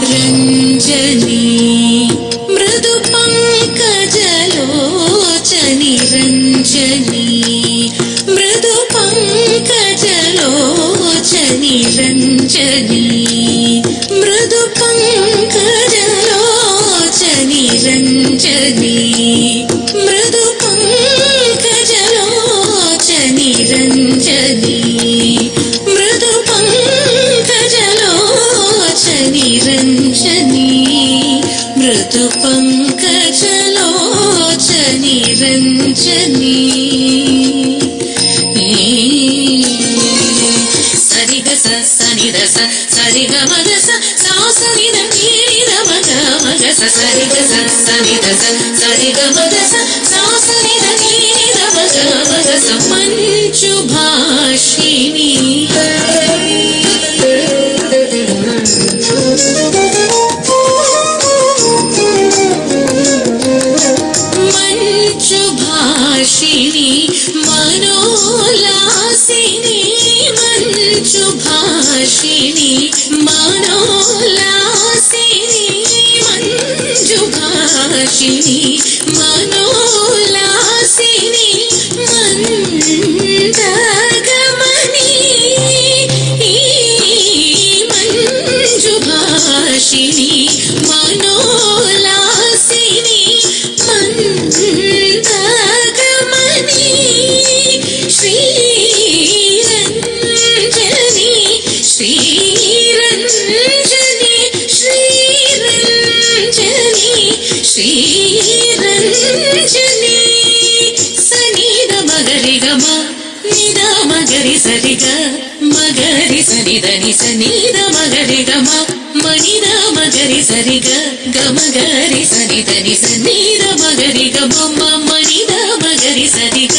రంజని మృదు పంకజలోచని రంజని మృదు పంకజలోచని రంజని మృదు పంకజలోచని రంజని మృదు పంకజలోచని రంజని మృదు పంకజలోచని రంజని మృదు పంకజలోచని రంజని సరిగ సనిద సరిగ మగ సనిద నీరిద మగ మగ సరిగ సనిద సరిగ మగ సనిద నీరిద మగ మగ మంచు భాషిణి మంచు భాషిణి మనోలాసిని మంచు భాషిణి మనోలాసిని మంజు భాషిని మనోలాసిని మందగమని మంజు భాషిని మనోలాసిని మందగమని శ్రీరంజని శ్రీరంజని శ్రీరంజని శ్రీరంజని సనిద మగరి గమ నిద మగరి సరిగ మగరి సనిదని సనిద మగరి గమ మనిద మగరి సరిగ గమగరి సనిదని సనిద మగరి గమ మనిద మగరి సరిగ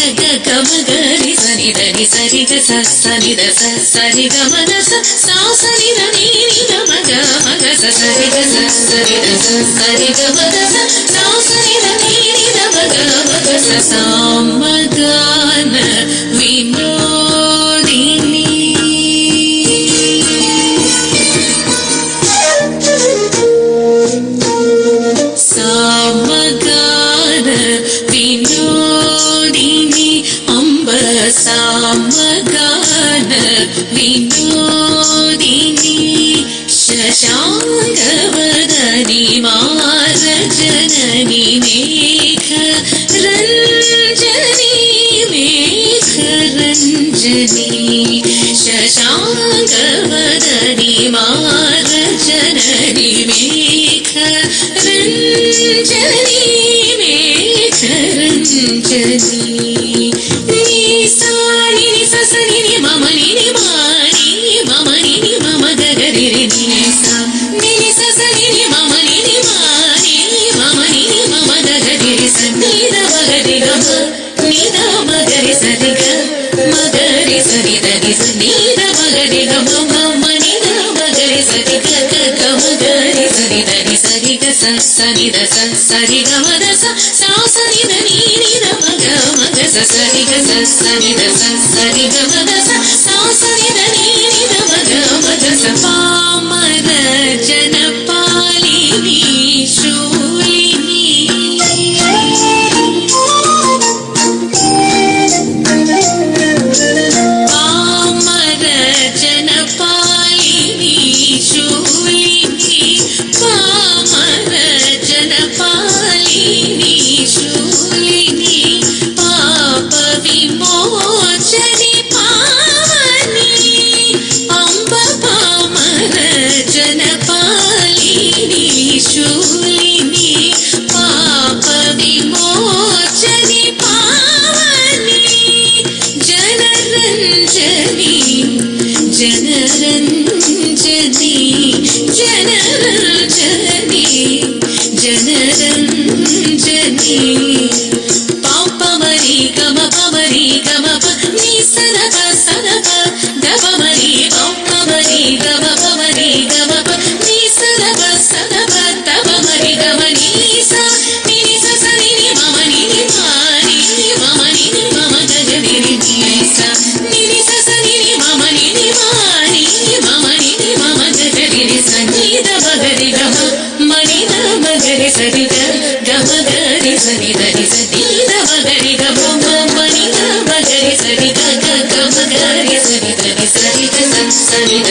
గమగరి సనిదని సరిగ సనిద సరిగ మగ సనిద నీరిద మగ మగ సరిగ సరిద సరిగ మగ సనిద నీరిద మగ మగ సామగాన వినోదిని సామగాన వినోదిని అంబ సామగాన వినోదిని శశాంకవదని మారజనని మేఘ రంజని మేఘ రంజని శశాంకవదని మారజనని మేఘ రంజని మేఘ రంజని నిసాని నిసని మమని మాని మమని మమ గగరి నిసా నిసని మమని మాని మమని మమ గగరి సనిద మగరి గమ నిద మగరి సరిగ మగరి సరిద నిద మగరి గమ మనిద మగరి సరిగ గమగరి సరిద సరిగ సనిద సరిగ మద సనిద నీరిద మగ మగ సరిగ సనిద సరిగ మద సనిద నీరిద మగ మగ పామర జనపాలిని శూలిని పామర జనపాలిని శూలిని పామర జనపాలిని శూలిని పాప విమోచని పావని అంబ పామర జనపాలిని శూలిని పాప విమోచని పావని జనరంజని జనరంజని జనరంజని జనరంజని పాపమరి గమ పమరి గమ ని సదప సదప దపమరి పాపమరి గమ పమరి గమ ని సదప సదప దపమరి గమ ని స ని సని మమ ని మాని మమ ని మమ గగరి ని స ని సని సరి దని సరి ద సరి ద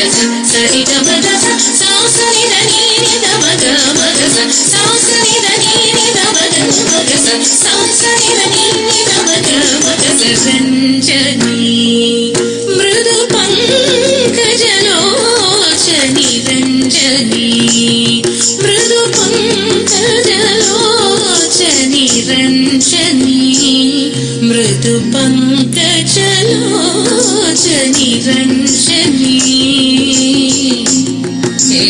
సరి గ మ ద సా సరి ద ని ని ద మ గ మ గ సా సరి ద ని ని ద మ గ మ గ సా సరి ద ని ని ద మ గ మ గ రంజని మృదు పంకజలోచని రంజని మృదు పంకజలోచని రంజని మృదు పంకజలోచని రంజని ఏ